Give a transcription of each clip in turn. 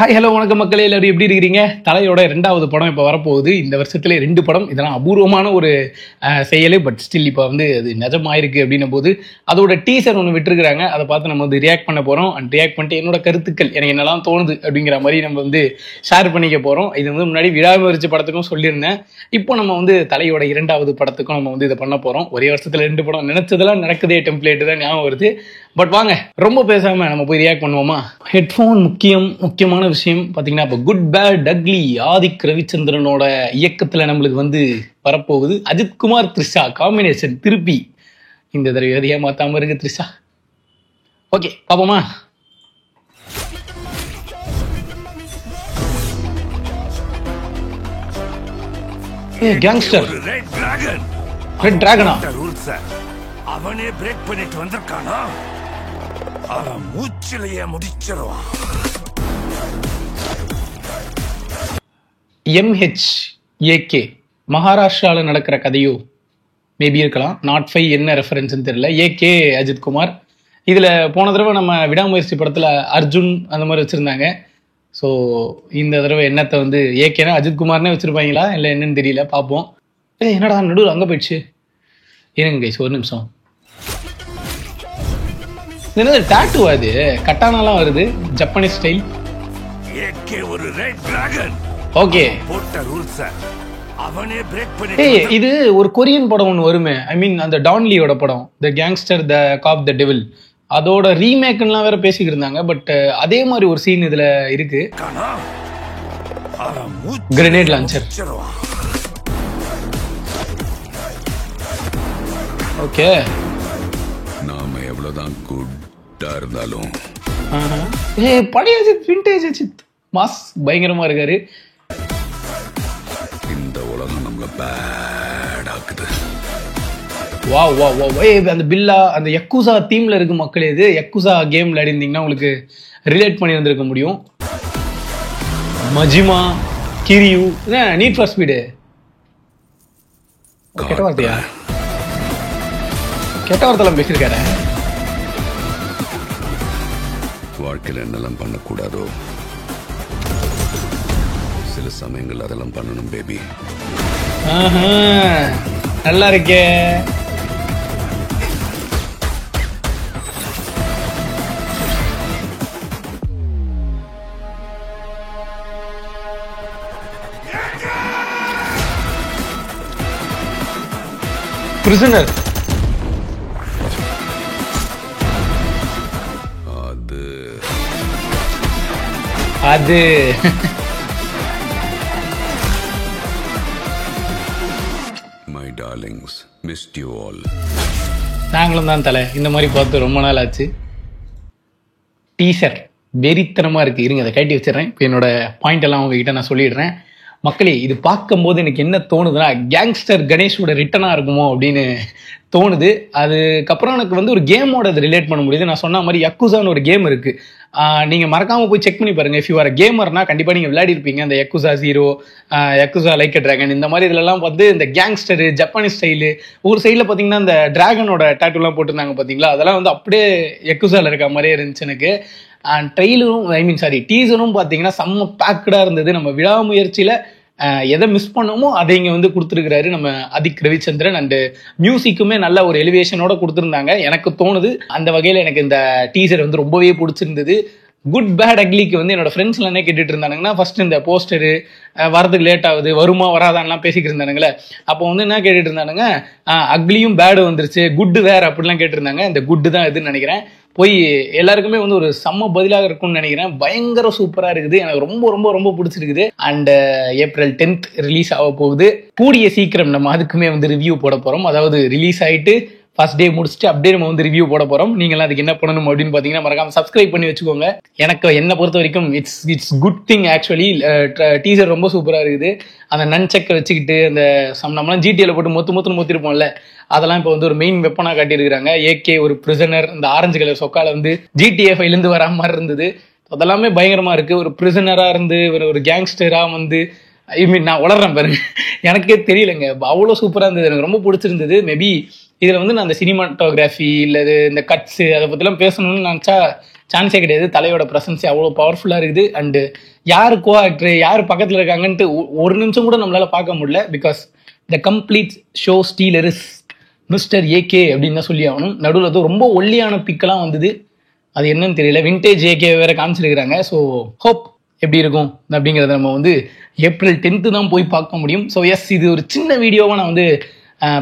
Hi hello வணக்கம் மக்களே, எல்லாரும் எப்படி இருக்கிறீங்க? தலையோட 2வது படம் இப்போ வரப்போகுது. இந்த வருஷத்துல 2 படம். இதெல்லாம் அபூர்வமான ஒரு செயல். பட் ஸ்டில் இப்போ வந்து அது நிஜமாயிருக்கு அப்படின்னும் போது அதோட டீசர் ஒன்று விட்டுருக்குறாங்க. அதை பார்த்து நம்ம வந்து ரியாக்ட் பண்ண போகிறோம். அண்ட் ரியாக்ட் பண்ணிட்டு என்னோட கருத்துக்கள் எனக்கு என்னெல்லாம் தோணுது அப்படிங்கிற மாதிரி நம்ம வந்து ஷேர் பண்ணிக்க போகிறோம். இது வந்து முன்னாடி விடாமுயற்சி படத்துக்கும் சொல்லியிருந்தேன். இப்போ நம்ம வந்து தலையோட 2வது படத்துக்கும் நம்ம வந்து இதை பண்ண போகிறோம். ஒரே வருஷத்துல 2 படம். நினைச்சதெல்லாம் நடக்குதே டெம்ப்ளேட்டு தான் ஞாபகம் வருது. பட் வாங்க ரொம்ப பேசாம நம்ம போய் ரியாக்ட் பண்ணுவோமா? ஹெட்ஃபோன் முக்கியமான விஷயம் பார்த்தீங்கன்னா, இப்போ குட் பேட் அக்லி ஆதிக் ரவிச்சந்திரனோட இயக்கத்தில் நம்மளுக்கு வந்து வரப்போகுது. அஜித்குமார் த்ரிஷா காம்பினேஷன் திருப்பி இந்த தடவை எதையே மாத்தாம இருக்கு த்ரிஷா. ஓகே பாப்போமா? கேங்ஸ்டர் ரெட் டிராகனா அவனே பிரேக் பண்ணிட்டு வந்திருக்கானா? அவன் மூச்சிலேயே முடிச்சிருவான். MHAK மகாராஷ்டிராவில் நடக்கிற கதையோ மேபி இருக்கலாம். நாட் 5 என்ன ரெஃபரன்ஸ்ன்னு தெரியல. AK அஜித்குமார். இதில் போன தடவை நம்ம விடாமுயற்சி படத்தில் அர்ஜுன் அந்த மாதிரி வச்சுருந்தாங்க. ஸோ இந்த தடவை என்னத்தை வந்து ஏகேனா அஜித்குமார்னே வச்சுருப்பாங்களா இல்லை என்னன்னு தெரியல, பார்ப்போம். என்னடா நடுவில் அங்கே போயிடுச்சு. இருங்க கைஸ் ஒரு நிமிஷம். என்னது டாட்டூ? அது கட்டானாலாம் வருது, ஜப்பானீஸ் ஸ்டைல். ஏகே ஒரு ரெட் டிராகன். ஓகே போட்ட ரூல்ஸ் அவனே பிரேக் பண்ணி. இது ஒரு கொரியன் படம் ஒன்று வருமே, ஐ மீன் அந்த டான்லியோட படம், த கேங்ஸ்டர் த காப் த டெவில், அதோட ரீமேக்லாம் வேற பேசிக்கிட்டு இருந்தாங்க. பட் அதே மாதிரி ஒரு சீன் இதுல இருக்கு. Grenade launcher. ஓகே நாம எவ்வளவுதான் குட்டா இருந்தாலும் பழைய அஜித், விண்டேஜ் அஜித் மாஸ் பயங்கரமா இருக்காரு. இந்த உலகம் நம்மள பேட் ஆக்குது. வா வா வா அந்த பில்லா அந்த யக்குசா தீம்ல இருக்கு மக்களே. இது யக்குசா கேம் விளையாடிருந்தீங்கன்னா உங்களுக்கு ரிலேட் பண்ணி வந்திருக்க முடியும். மஜிமா, கிரியு, நீட் ஃபார் ஸ்பீடு. கெட்ட வார்த்தையா? கெட்ட வார்த்தைலாம் பேசியிருக்காரு. வாழ்க்கையில் என்னெல்லாம் பண்ணக்கூடாதோ சில சமயங்கள் அதெல்லாம் பண்ணணும் பேபி. நல்லா இருக்கே. பிரிசனர். அது my darlings, mist you all. நாங்களும் தான் தலை, இந்த மாதிரி பார்த்து ரொம்ப நாள் ஆச்சு. டீசர் வெறித்தனமா இருக்கு. இருங்க அதை கட்டி வச்சிடறேன். இப்போ என்னோட பாயிண்ட் எல்லாம் உங்ககிட்ட நான் சொல்லிடுறேன். மக்களே, இது பார்க்கும்போது எனக்கு என்ன தோணுதுன்னா, கேங்ஸ்டர் கணேஷோட ரிட்டனாக இருக்குமோ அப்படின்னு தோணுது. அதுக்கப்புறம் எனக்கு வந்து ஒரு கேமோட அது ரிலேட் பண்ண முடியுது. நான் சொன்ன மாதிரி யக்குசான்னு ஒரு கேம் இருக்கு. நீங்கள் மறக்காமல் போய் செக் பண்ணி பாருங்க. இஃப் யூ ஆர் கேமர்னா கண்டிப்பாக நீங்கள் விளையாடி இருப்பீங்க. அந்த யக்குசா 0, யக்குசா லைக் அ டிராகன், இந்த மாதிரி இதுலலாம் வந்து இந்த கேங்ஸ்டரு ஜப்பானீஸ் ஸ்டைலு, ஒரு சைடில் பார்த்தீங்கன்னா இந்த டிராகனோட டேட்டூலாம் போட்டிருந்தாங்க பார்த்தீங்களா, அதெல்லாம் வந்து அப்படியே யக்குசாவில் இருக்க மாதிரியே இருந்துச்சு எனக்கு. அண்ட் ட்ரெயிலரும் டீசரும் பார்த்தீங்கன்னா செம்ம பேக்கடாக இருந்தது. நம்ம விடாமுயற்சியில் எதை மிஸ் பண்ணோமோ அதை இங்கே வந்து கொடுத்துருக்கிறாரு நம்ம அதிக் ரவிச்சந்திரன். அண்டு மியூசிக்குமே நல்ல ஒரு எலிவேஷனோட கொடுத்துருந்தாங்க எனக்கு தோணுது. அந்த வகையில் எனக்கு இந்த டீசர் வந்து ரொம்பவே பிடிச்சிருந்தது. குட் பேட் அக்லிக்கு வந்து என்னோட ஃப்ரெண்ட்ஸ்லாம் என்ன கேட்டுட்டு இருந்தானுங்கன்னா, ஃபர்ஸ்ட் இந்த போஸ்டரு வரதுக்கு லேட் ஆகுது, வருமா வராதான்லாம் பேசிக்கிட்டு இருந்தானுங்களே. அப்போ வந்து என்ன கேட்டுட்டு இருந்தானுங்க, அக்லியும் பேடு வந்துருச்சு, குட்டு வேற அப்படிலாம் கேட்டிருந்தாங்க. இந்த குட்டு தான் இதுன்னு நினைக்கிறேன். போய் எல்லாருக்குமே வந்து ஒரு செம்ம பதிலாக இருக்கும்னு நினைக்கிறேன். பயங்கர சூப்பராக இருக்குது. எனக்கு ரொம்ப ரொம்ப ரொம்ப பிடிச்சிருக்குது. அண்ட் April 10th ரிலீஸ் ஆக போகுது. கூடிய சீக்கிரம் நம்ம அதுக்குமே வந்து ரிவ்யூ போட போகிறோம். அதாவது ரிலீஸ் ஆகிட்டு ஃபர்ஸ்ட் டே முடிச்சுட்டு அப்படியே நம்ம வந்து ரிவ்யூ போட போகிறோம். நீங்களாம் அதுக்கு என்ன பண்ணணும் அப்படின்னு பார்த்தீங்கன்னா, மறக்காம சப்ஸ்கிரைப் பண்ணி வச்சுக்கோங்க. என்னை பொறுத்த வரைக்கும் it's good thing actually. Teaser ரொம்ப சூப்பராக இருக்குது. அந்த நன்சக்கை வச்சுக்கிட்டு அந்த நம்மளாம் ஜிடிஏல போட்டு மொத்திருப்போம்ல, அதெல்லாம் இப்போ வந்து ஒரு மெயின் வெப்பனாக காட்டியிருக்கிறாங்க. ஏகே ஒரு பிரிசனர், இந்த ஆரஞ்சு கலர் சொக்கால வந்து GTA 5லேருந்து வரா மாதிரி இருந்தது. அதெல்லாமே பயங்கரமாக இருக்குது. ஒரு பிரிசனராக இருந்து ஒரு கேங்ஸ்டராக வந்து நான் வளர்றேன் பாருங்க, எனக்கே தெரியலங்க, அவ்வளோ சூப்பராக இருந்தது. எனக்கு ரொம்ப பிடிச்சிருந்தது. மேபி இதில் வந்து நான் அந்த சினிமாட்டோகிராஃபி இல்லை இந்த கட்ஸு அதை பற்றிலாம் பேசணும்னு நினச்சா சான்ஸே கிடையாது. தலையோட ப்ரெசன்ஸே அவ்வளோ பவர்ஃபுல்லாக இருக்குது. அண்டு யார் கோ ஆக்டர் யார் பக்கத்தில் இருக்காங்கன்ட்டு ஒரு நிமிஷம் கூட நம்மளால பார்க்க முடியல. Because the complete show ஸ்டீலர் is mister AK அப்படின்னு தான் சொல்லி ஆகணும். நடுவில் ரொம்ப ஒல்லியான பிக்கெல்லாம் வந்தது, அது என்னன்னு தெரியல. விண்டேஜ் ஏகே வேற காமிச்சிருக்கிறாங்க. ஸோ ஹோப் எப்படி இருக்கும் அப்படிங்கிறத நம்ம வந்து April 10th தான் போய் பார்க்க முடியும். ஸோ எஸ், இது ஒரு சின்ன வீடியோவாக நான் வந்து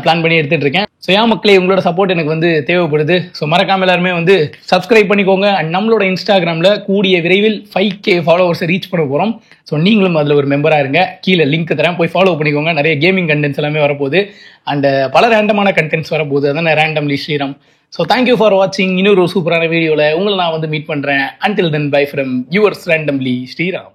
பிளான் பண்ணி எடுத்துட்டு இருக்கேன். ஸோ ஏன் மக்களே, உங்களோட சப்போர்ட் எனக்கு வந்து தேவைப்படுது. ஸோ மறக்காம எல்லாருமே வந்து சப்ஸ்கிரைப் பண்ணிக்கோங்க. அண்ட் நம்மளோட இன்ஸ்டாகிராமில் கூடிய விரைவில் 5K ஃபாலோவர்ஸை ரீச் பண்ண போகிறோம். ஸோ நீங்களும் அதில் ஒரு மெம்பராக இருங்க. கீழே லிங்க் தரேன், போய் ஃபாலோ பண்ணிக்கோங்க. நிறைய கேமிங் கண்டென்ட்ஸ் எல்லாமே வரப்போகுது. அண்ட் பல ரேண்டமான கண்டென்ட்ஸ் வரப்போகுது. அதான் randomly Sriram. So thank you for வாட்சிங். இன்னொரு சூப்பரான வீடியோவில் உங்களை நான் வந்து மீட் பண்ணுறேன். Until then bye from yours randomly Sriram.